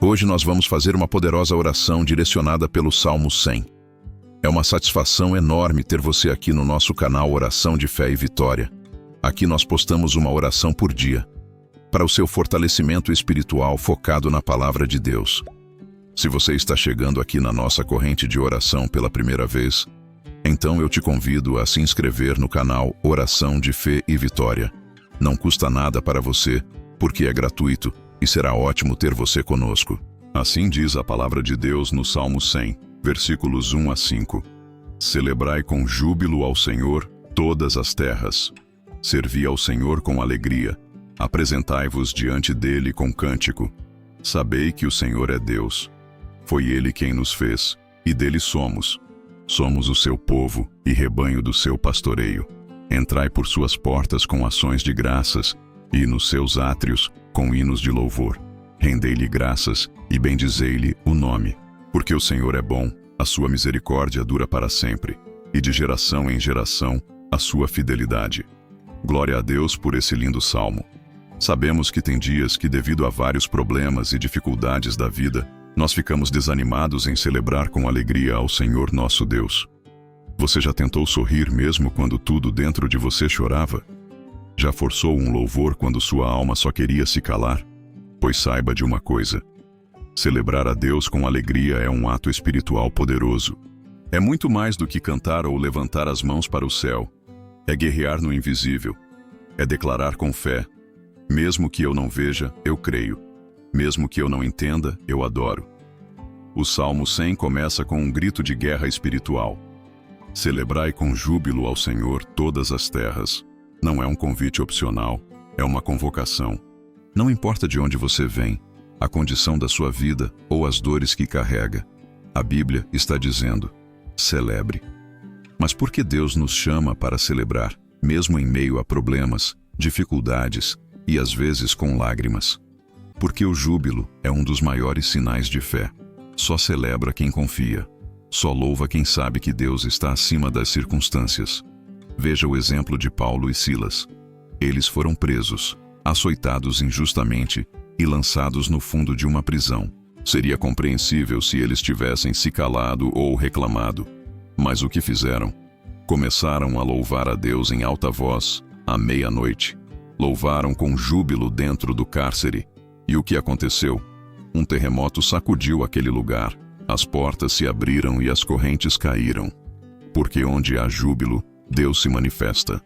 Hoje nós vamos fazer uma poderosa oração direcionada pelo Salmo 100. É uma satisfação enorme ter você aqui no nosso canal Oração de Fé e Vitória. Aqui nós postamos uma oração por dia, para o seu fortalecimento espiritual focado na Palavra de Deus. Se você está chegando aqui na nossa corrente de oração pela primeira vez, então eu te convido a se inscrever no canal Oração de Fé e Vitória. Não custa nada para você, porque é gratuito e será ótimo ter você conosco. Assim diz a Palavra de Deus no Salmo 100, versículos 1 a 5. Celebrai com júbilo ao Senhor todas as terras. Servi ao Senhor com alegria. Apresentai-vos diante dele com cântico. Sabei que o Senhor é Deus. Foi ele quem nos fez, e dele somos. Somos o seu povo e rebanho do seu pastoreio. Entrai por suas portas com ações de graças, e nos seus átrios com hinos de louvor. Rendei-lhe graças e bendizei-lhe o nome. Porque o Senhor é bom, a sua misericórdia dura para sempre, e de geração em geração a sua fidelidade. Glória a Deus por esse lindo salmo. Sabemos que tem dias que, devido a vários problemas e dificuldades da vida, nós ficamos desanimados em celebrar com alegria ao Senhor nosso Deus. Você já tentou sorrir mesmo quando tudo dentro de você chorava? Já forçou um louvor quando sua alma só queria se calar? Pois saiba de uma coisa: celebrar a Deus com alegria é um ato espiritual poderoso. É muito mais do que cantar ou levantar as mãos para o céu. É guerrear no invisível. É declarar com fé: mesmo que eu não veja, eu creio. Mesmo que eu não entenda, eu adoro. O Salmo 100 começa com um grito de guerra espiritual. Celebrai com júbilo ao Senhor todas as terras. Não é um convite opcional, é uma convocação. Não importa de onde você vem, a condição da sua vida ou as dores que carrega, a Bíblia está dizendo: celebre. Mas por que Deus nos chama para celebrar, mesmo em meio a problemas, dificuldades e às vezes com lágrimas? Porque o júbilo é um dos maiores sinais de fé. Só celebra quem confia. Só louva quem sabe que Deus está acima das circunstâncias. Veja o exemplo de Paulo e Silas. Eles foram presos, açoitados injustamente e lançados no fundo de uma prisão. Seria compreensível se eles tivessem se calado ou reclamado. Mas o que fizeram? Começaram a louvar a Deus em alta voz, à meia-noite. Louvaram com júbilo dentro do cárcere. E o que aconteceu? Um terremoto sacudiu aquele lugar. As portas se abriram e as correntes caíram. Porque onde há júbilo, Deus se manifesta.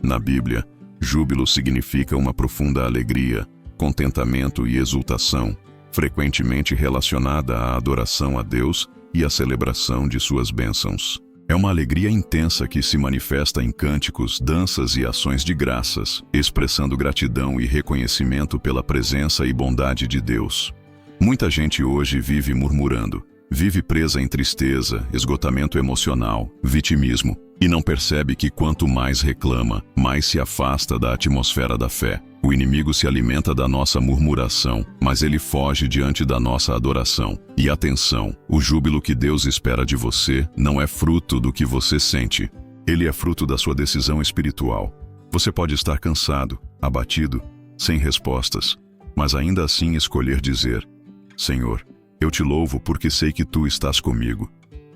Na Bíblia, júbilo significa uma profunda alegria, contentamento e exultação, frequentemente relacionada à adoração a Deus e à celebração de suas bênçãos. É uma alegria intensa que se manifesta em cânticos, danças e ações de graças, expressando gratidão e reconhecimento pela presença e bondade de Deus. Muita gente hoje vive murmurando, vive presa em tristeza, esgotamento emocional, vitimismo, e não percebe que quanto mais reclama, mais se afasta da atmosfera da fé. O inimigo se alimenta da nossa murmuração, mas ele foge diante da nossa adoração. E atenção, o júbilo que Deus espera de você não é fruto do que você sente. Ele é fruto da sua decisão espiritual. Você pode estar cansado, abatido, sem respostas, mas ainda assim escolher dizer: Senhor, eu te louvo porque sei que tu estás comigo.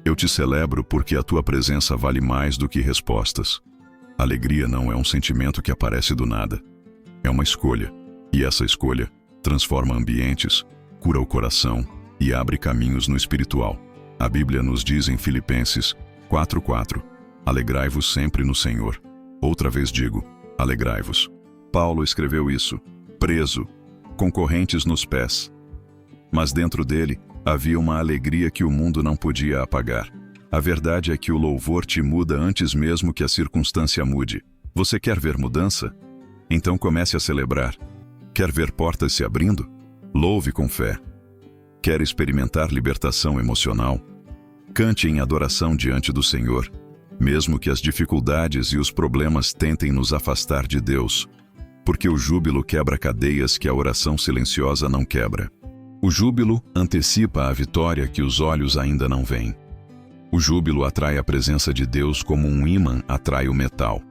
Eu te celebro porque a tua presença vale mais do que respostas. Alegria não é um sentimento que aparece do nada. É uma escolha, e essa escolha transforma ambientes, cura o coração e abre caminhos no espiritual. A Bíblia nos diz em Filipenses 4:4: alegrai-vos sempre no Senhor. Outra vez digo, alegrai-vos. Paulo escreveu isso, preso, com correntes nos pés. Mas dentro dele havia uma alegria que o mundo não podia apagar. A verdade é que o louvor te muda antes mesmo que a circunstância mude. Você quer ver mudança? Então comece a celebrar. Quer ver portas se abrindo? Louve com fé. Quer experimentar libertação emocional? Cante em adoração diante do Senhor, mesmo que as dificuldades e os problemas tentem nos afastar de Deus, porque o júbilo quebra cadeias que a oração silenciosa não quebra. O júbilo antecipa a vitória que os olhos ainda não veem. O júbilo atrai a presença de Deus como um ímã atrai o metal.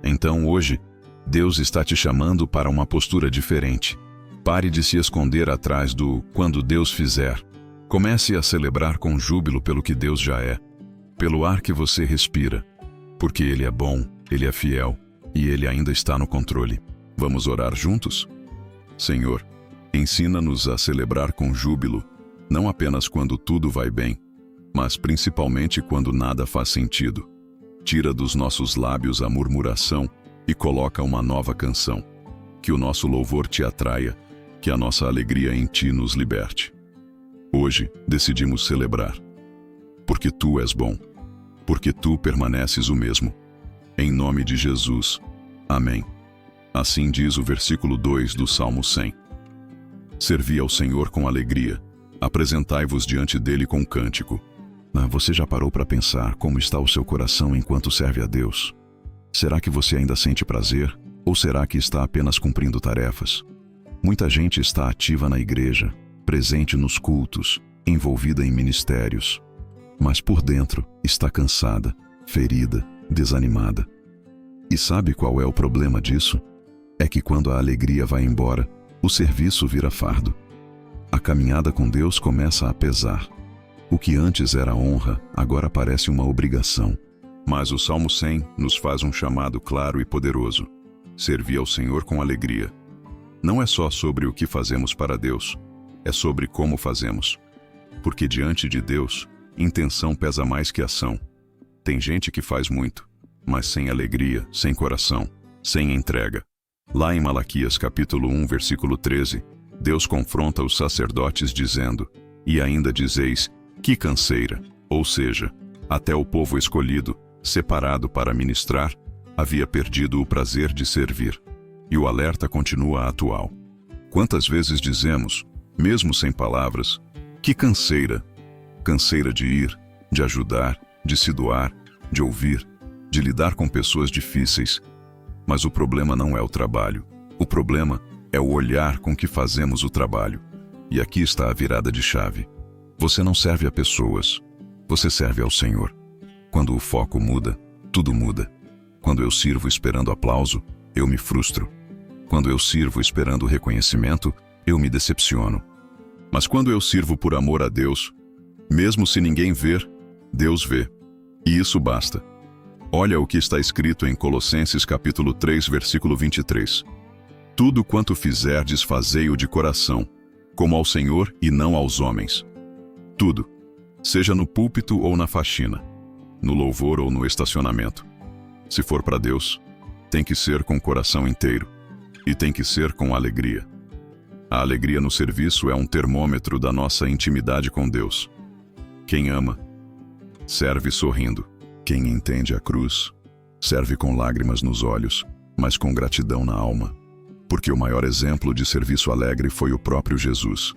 Então hoje, Deus está te chamando para uma postura diferente. Pare de se esconder atrás do "quando Deus fizer". Comece a celebrar com júbilo pelo que Deus já é, pelo ar que você respira, porque Ele é bom, Ele é fiel e Ele ainda está no controle. Vamos orar juntos? Senhor, ensina-nos a celebrar com júbilo, não apenas quando tudo vai bem, mas principalmente quando nada faz sentido. Tira dos nossos lábios a murmuração e coloca uma nova canção. Que o nosso louvor te atraia, que a nossa alegria em ti nos liberte. Hoje decidimos celebrar, porque tu és bom, porque tu permaneces o mesmo. Em nome de Jesus. Amém. Assim diz o versículo 2 do Salmo 100. Servi ao Senhor com alegria, apresentai-vos diante dele com cântico. Você já parou para pensar como está o seu coração enquanto serve a Deus? Será que você ainda sente prazer, ou será que está apenas cumprindo tarefas? Muita gente está ativa na igreja, presente nos cultos, envolvida em ministérios, mas por dentro está cansada, ferida, desanimada. E sabe qual é o problema disso? É que quando a alegria vai embora, o serviço vira fardo. A caminhada com Deus começa a pesar. O que antes era honra, agora parece uma obrigação. Mas o Salmo 100 nos faz um chamado claro e poderoso: servir ao Senhor com alegria. Não é só sobre o que fazemos para Deus, é sobre como fazemos. Porque diante de Deus, intenção pesa mais que ação. Tem gente que faz muito, mas sem alegria, sem coração, sem entrega. Lá em Malaquias capítulo 1, versículo 13, Deus confronta os sacerdotes dizendo: "E ainda dizeis, que canseira", ou seja, até o povo escolhido, separado para ministrar, havia perdido o prazer de servir. E o alerta continua atual. Quantas vezes dizemos, mesmo sem palavras, que canseira? Canseira de ir, de ajudar, de se doar, de ouvir, de lidar com pessoas difíceis. Mas o problema não é o trabalho. O problema é o olhar com que fazemos o trabalho. E aqui está a virada de chave. Você não serve a pessoas, você serve ao Senhor. Quando o foco muda, tudo muda. Quando eu sirvo esperando aplauso, eu me frustro. Quando eu sirvo esperando reconhecimento, eu me decepciono. Mas quando eu sirvo por amor a Deus, mesmo se ninguém ver, Deus vê. E isso basta. Olha o que está escrito em Colossenses capítulo 3, versículo 23. Tudo quanto fizerdes, fazei-o de coração, como ao Senhor e não aos homens. Tudo, seja no púlpito ou na faxina, no louvor ou no estacionamento. Se for para Deus, tem que ser com o coração inteiro. E tem que ser com alegria. A alegria no serviço é um termômetro da nossa intimidade com Deus. Quem ama, serve sorrindo. Quem entende a cruz, serve com lágrimas nos olhos, mas com gratidão na alma. Porque o maior exemplo de serviço alegre foi o próprio Jesus.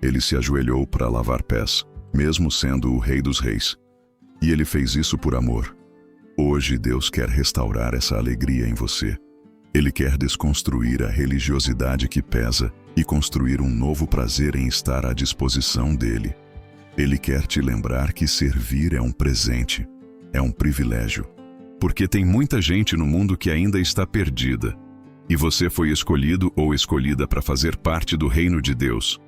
Ele se ajoelhou para lavar pés, mesmo sendo o Rei dos Reis. E ele fez isso por amor. Hoje Deus quer restaurar essa alegria em você. Ele quer desconstruir a religiosidade que pesa e construir um novo prazer em estar à disposição dele. Ele quer te lembrar que servir é um presente, é um privilégio. Porque tem muita gente no mundo que ainda está perdida. E você foi escolhido ou escolhida para fazer parte do reino de Deus.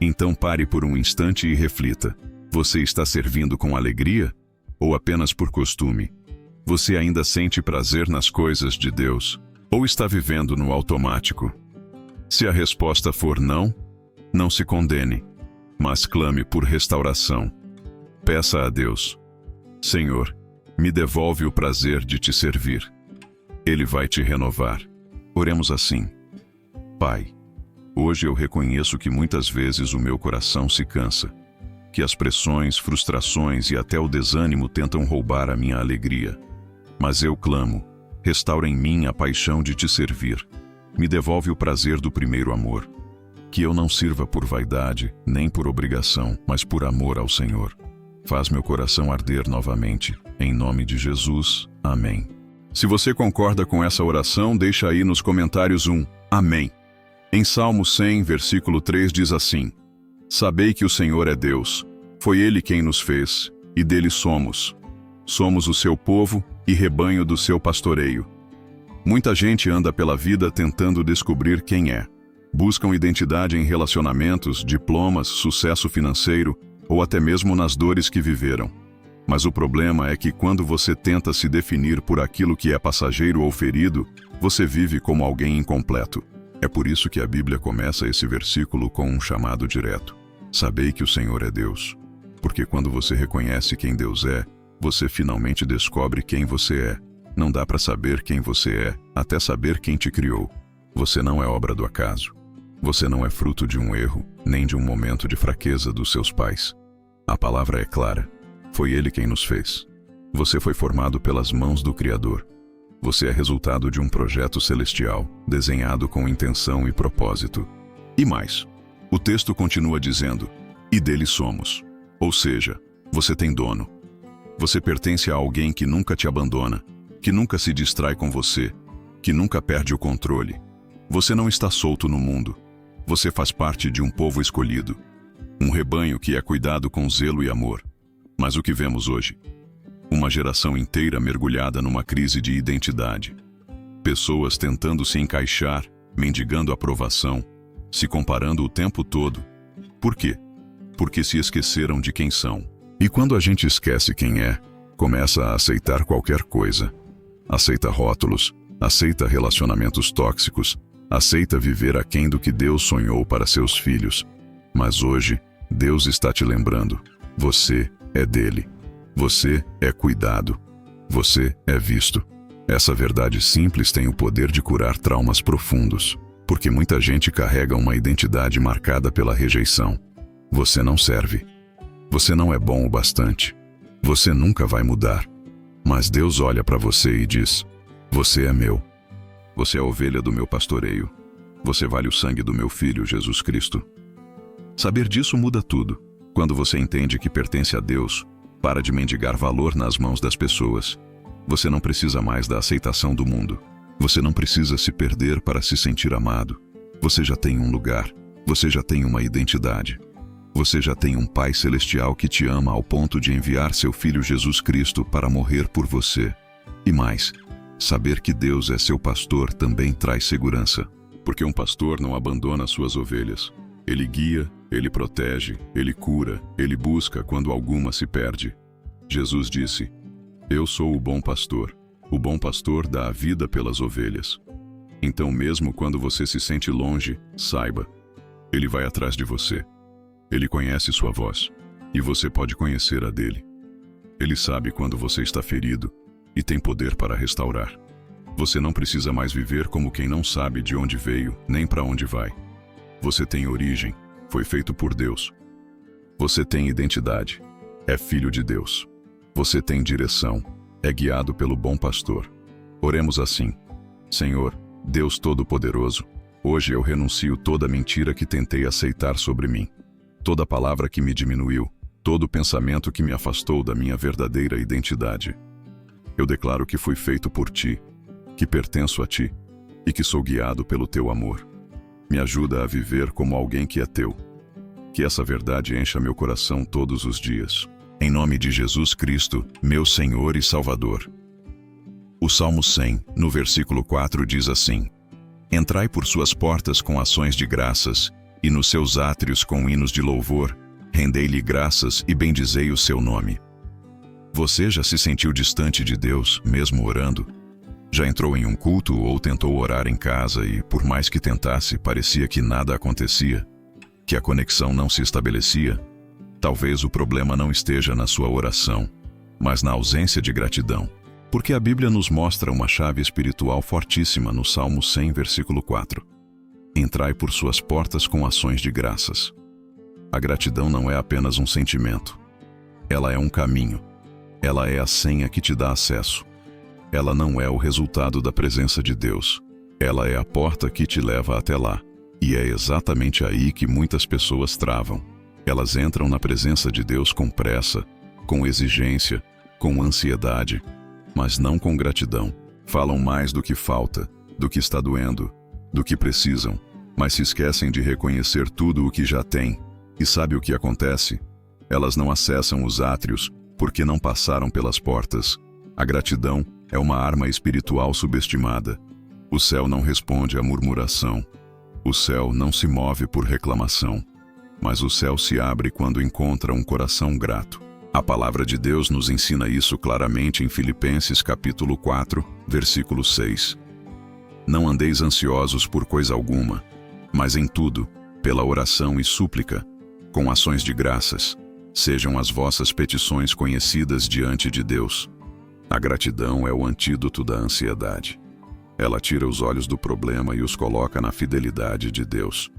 Então pare por um instante e reflita. Você está servindo com alegria? Ou apenas por costume? Você ainda sente prazer nas coisas de Deus? Ou está vivendo no automático? Se a resposta for não, não se condene, mas clame por restauração. Peça a Deus: Senhor, me devolve o prazer de te servir. Ele vai te renovar. Oremos assim: Pai, hoje eu reconheço que muitas vezes o meu coração se cansa, que as pressões, frustrações e até o desânimo tentam roubar a minha alegria. Mas eu clamo: restaura em mim a paixão de te servir. Me devolve o prazer do primeiro amor. Que eu não sirva por vaidade, nem por obrigação, mas por amor ao Senhor. Faz meu coração arder novamente. Em nome de Jesus. Amém. Se você concorda com essa oração, deixa aí nos comentários um Amém. Em Salmo 100, versículo 3 diz assim: Sabei que o Senhor é Deus. Foi Ele quem nos fez, e dele somos. Somos o seu povo e rebanho do seu pastoreio. Muita gente anda pela vida tentando descobrir quem é. Buscam identidade em relacionamentos, diplomas, sucesso financeiro ou até mesmo nas dores que viveram. Mas o problema é que quando você tenta se definir por aquilo que é passageiro ou ferido, você vive como alguém incompleto. É por isso que a Bíblia começa esse versículo com um chamado direto. Sabei que o Senhor é Deus. Porque quando você reconhece quem Deus é, você finalmente descobre quem você é. Não dá para saber quem você é, até saber quem te criou. Você não é obra do acaso. Você não é fruto de um erro, nem de um momento de fraqueza dos seus pais. A palavra é clara. Foi Ele quem nos fez. Você foi formado pelas mãos do Criador. Você é resultado de um projeto celestial, desenhado com intenção e propósito. E mais, o texto continua dizendo, e dele somos. Ou seja, você tem dono. Você pertence a alguém que nunca te abandona, que nunca se distrai com você, que nunca perde o controle. Você não está solto no mundo. Você faz parte de um povo escolhido. Um rebanho que é cuidado com zelo e amor. Mas o que vemos hoje? Uma geração inteira mergulhada numa crise de identidade. Pessoas tentando se encaixar, mendigando aprovação, se comparando o tempo todo. Por quê? Porque se esqueceram de quem são. E quando a gente esquece quem é, começa a aceitar qualquer coisa. Aceita rótulos, aceita relacionamentos tóxicos, aceita viver aquém do que Deus sonhou para seus filhos. Mas hoje, Deus está te lembrando. Você é dele. Você é cuidado. Você é visto. Essa verdade simples tem o poder de curar traumas profundos, porque muita gente carrega uma identidade marcada pela rejeição. Você não serve. Você não é bom o bastante. Você nunca vai mudar. Mas Deus olha para você e diz, você é meu. Você é a ovelha do meu pastoreio. Você vale o sangue do meu Filho, Jesus Cristo. Saber disso muda tudo. Quando você entende que pertence a Deus, para de mendigar valor nas mãos das pessoas. Você não precisa mais da aceitação do mundo. Você não precisa se perder para se sentir amado. Você já tem um lugar. Você já tem uma identidade. Você já tem um Pai Celestial que te ama ao ponto de enviar seu Filho Jesus Cristo para morrer por você. E mais, saber que Deus é seu pastor também traz segurança. Porque um pastor não abandona suas ovelhas. Ele guia, ele protege, ele cura, ele busca quando alguma se perde. Jesus disse, eu sou o bom pastor. O bom pastor dá a vida pelas ovelhas. Então mesmo quando você se sente longe, saiba, ele vai atrás de você. Ele conhece sua voz, e você pode conhecer a dele. Ele sabe quando você está ferido, e tem poder para restaurar. Você não precisa mais viver como quem não sabe de onde veio, nem para onde vai. Você tem origem, foi feito por Deus. Você tem identidade, é filho de Deus. Você tem direção, é guiado pelo bom pastor. Oremos assim, Senhor, Deus Todo-Poderoso, hoje eu renuncio toda mentira que tentei aceitar sobre mim, toda palavra que me diminuiu, todo pensamento que me afastou da minha verdadeira identidade. Eu declaro que fui feito por Ti, que pertenço a Ti e que sou guiado pelo Teu amor. Me ajuda a viver como alguém que é Teu. Que essa verdade encha meu coração todos os dias. Em nome de Jesus Cristo, meu Senhor e Salvador. O Salmo 100, no versículo 4 diz assim, entrai por suas portas com ações de graças, e nos seus átrios com hinos de louvor, rendei-lhe graças e bendizei o seu nome. Você já se sentiu distante de Deus, mesmo orando? Já entrou em um culto ou tentou orar em casa e, por mais que tentasse, parecia que nada acontecia? Que a conexão não se estabelecia? Talvez o problema não esteja na sua oração, mas na ausência de gratidão. Porque a Bíblia nos mostra uma chave espiritual fortíssima no Salmo 100, versículo 4. Entrai por suas portas com ações de graças. A gratidão não é apenas um sentimento. Ela é um caminho. Ela é a senha que te dá acesso. Ela não é o resultado da presença de Deus. Ela é a porta que te leva até lá. E é exatamente aí que muitas pessoas travam. Elas entram na presença de Deus com pressa, com exigência, com ansiedade, mas não com gratidão. Falam mais do que falta, do que está doendo, do que precisam, mas se esquecem de reconhecer tudo o que já têm. E sabe o que acontece? Elas não acessam os átrios porque não passaram pelas portas. A gratidão é uma arma espiritual subestimada. O céu não responde à murmuração. O céu não se move por reclamação, mas o céu se abre quando encontra um coração grato. A palavra de Deus nos ensina isso claramente em Filipenses capítulo 4, versículo 6. Não andeis ansiosos por coisa alguma, mas em tudo, pela oração e súplica, com ações de graças, sejam as vossas petições conhecidas diante de Deus. A gratidão é o antídoto da ansiedade. Ela tira os olhos do problema e os coloca na fidelidade de Deus.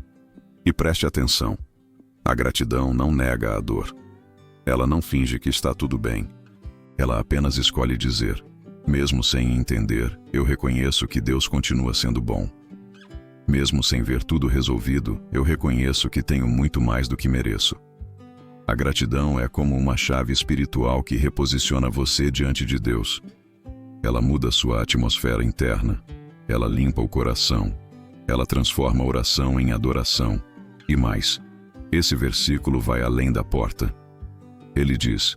E preste atenção, a gratidão não nega a dor. Ela não finge que está tudo bem. Ela apenas escolhe dizer, mesmo sem entender, eu reconheço que Deus continua sendo bom. Mesmo sem ver tudo resolvido, eu reconheço que tenho muito mais do que mereço. A gratidão é como uma chave espiritual que reposiciona você diante de Deus. Ela muda sua atmosfera interna. Ela limpa o coração. Ela transforma a oração em adoração. E mais, esse versículo vai além da porta. Ele diz,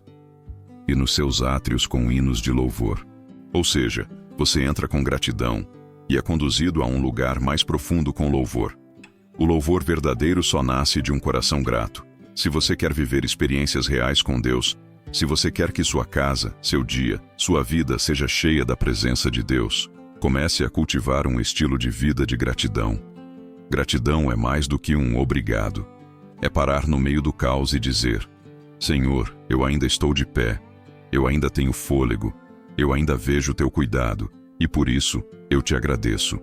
e nos seus átrios com hinos de louvor. Ou seja, você entra com gratidão e é conduzido a um lugar mais profundo com louvor. O louvor verdadeiro só nasce de um coração grato. Se você quer viver experiências reais com Deus, se você quer que sua casa, seu dia, sua vida seja cheia da presença de Deus, comece a cultivar um estilo de vida de gratidão. Gratidão é mais do que um obrigado. É parar no meio do caos e dizer, Senhor, eu ainda estou de pé, eu ainda tenho fôlego, eu ainda vejo teu cuidado, e por isso eu te agradeço.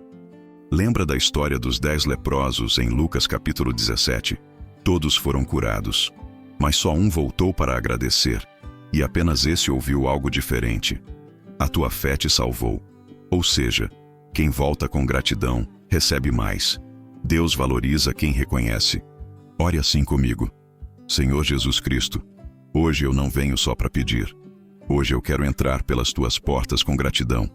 Lembra da história dos 10 leprosos em Lucas capítulo 17? Todos foram curados, mas só um voltou para agradecer, e apenas esse ouviu algo diferente. A tua fé te salvou. Ou seja, quem volta com gratidão, recebe mais. Deus valoriza quem reconhece. Ore assim comigo. Senhor Jesus Cristo, hoje eu não venho só para pedir. Hoje eu quero entrar pelas tuas portas com gratidão.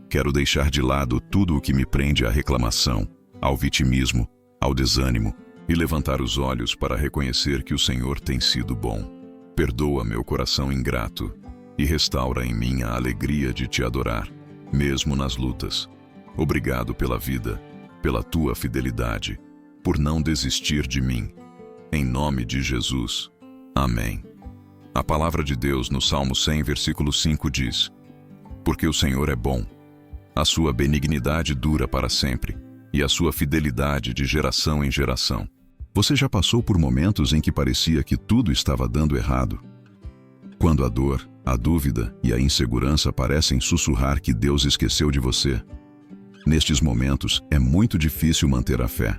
Quero deixar de lado tudo o que me prende à reclamação, ao vitimismo, ao desânimo, e levantar os olhos para reconhecer que o Senhor tem sido bom. Perdoa meu coração ingrato e restaura em mim a alegria de te adorar, mesmo nas lutas. Obrigado pela vida, pela tua fidelidade, por não desistir de mim. Em nome de Jesus. Amém. A palavra de Deus no Salmo 100, versículo 5 diz, porque o Senhor é bom, a sua benignidade dura para sempre, e a sua fidelidade de geração em geração. Você já passou por momentos em que parecia que tudo estava dando errado? Quando a dor, a dúvida e a insegurança parecem sussurrar que Deus esqueceu de você. Nestes momentos, é muito difícil manter a fé.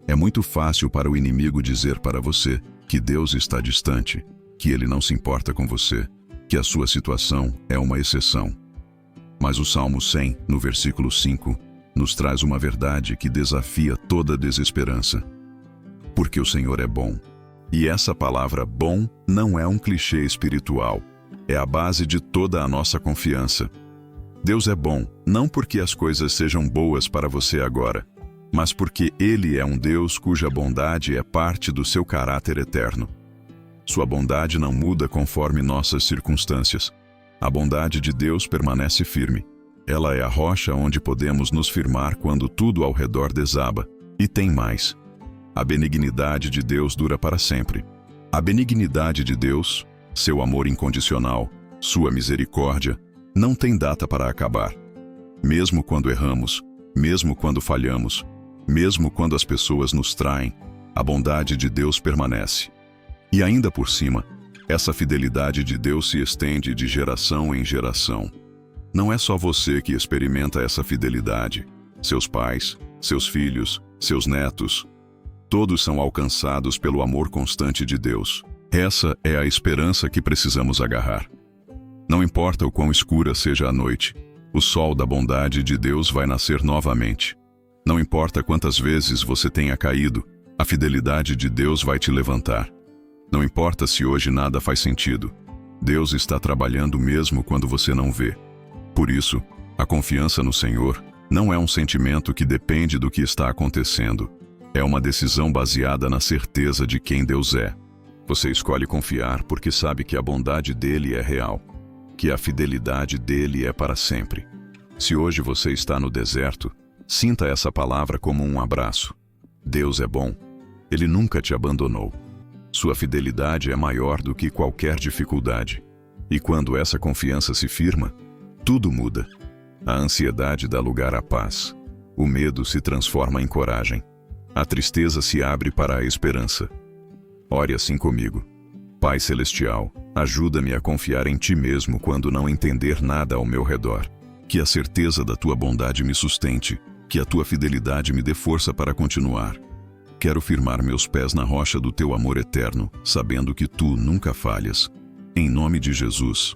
É muito fácil para o inimigo dizer para você que Deus está distante, que Ele não se importa com você, que a sua situação é uma exceção. Mas o Salmo 100, no versículo 5, nos traz uma verdade que desafia toda desesperança. Porque o Senhor é bom. E essa palavra bom não é um clichê espiritual, é a base de toda a nossa confiança. Deus é bom, não porque as coisas sejam boas para você agora, mas porque Ele é um Deus cuja bondade é parte do seu caráter eterno. Sua bondade não muda conforme nossas circunstâncias. A bondade de Deus permanece firme. Ela é a rocha onde podemos nos firmar quando tudo ao redor desaba. E tem mais. A benignidade de Deus dura para sempre. A benignidade de Deus, seu amor incondicional, sua misericórdia, não tem data para acabar. Mesmo quando erramos, mesmo quando falhamos, mesmo quando as pessoas nos traem, a bondade de Deus permanece. E ainda por cima, essa fidelidade de Deus se estende de geração em geração. Não é só você que experimenta essa fidelidade. Seus pais, seus filhos, seus netos, todos são alcançados pelo amor constante de Deus. Essa é a esperança que precisamos agarrar. Não importa o quão escura seja a noite, o sol da bondade de Deus vai nascer novamente. Não importa quantas vezes você tenha caído, a fidelidade de Deus vai te levantar. Não importa se hoje nada faz sentido, Deus está trabalhando mesmo quando você não vê. Por isso, a confiança no Senhor não é um sentimento que depende do que está acontecendo. É uma decisão baseada na certeza de quem Deus é. Você escolhe confiar porque sabe que a bondade dele é real, que a fidelidade dele é para sempre. Se hoje você está no deserto, sinta essa palavra como um abraço. Deus é bom. Ele nunca te abandonou. Sua fidelidade é maior do que qualquer dificuldade. E quando essa confiança se firma, tudo muda. A ansiedade dá lugar à paz. O medo se transforma em coragem. A tristeza se abre para a esperança. Ore assim comigo. Pai Celestial, ajuda-me a confiar em Ti mesmo quando não entender nada ao meu redor. Que a certeza da Tua bondade me sustente, que a Tua fidelidade me dê força para continuar. Quero firmar meus pés na rocha do Teu amor eterno, sabendo que Tu nunca falhas. Em nome de Jesus.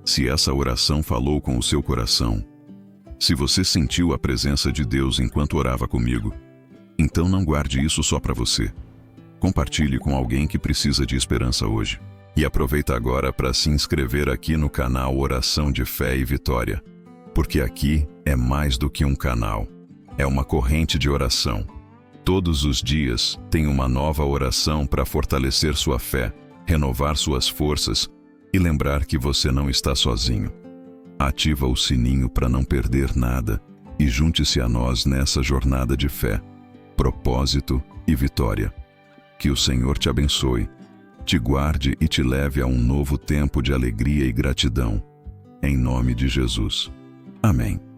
Se essa oração falou com o seu coração, se você sentiu a presença de Deus enquanto orava comigo, então não guarde isso só para você. Compartilhe com alguém que precisa de esperança hoje. E aproveita agora para se inscrever aqui no canal Oração de Fé e Vitória. Porque aqui é mais do que um canal. É uma corrente de oração. Todos os dias tem uma nova oração para fortalecer sua fé, renovar suas forças e lembrar que você não está sozinho. Ativa o sininho para não perder nada e junte-se a nós nessa jornada de fé, propósito e vitória. Que o Senhor te abençoe, te guarde e te leve a um novo tempo de alegria e gratidão. Em nome de Jesus. Amém.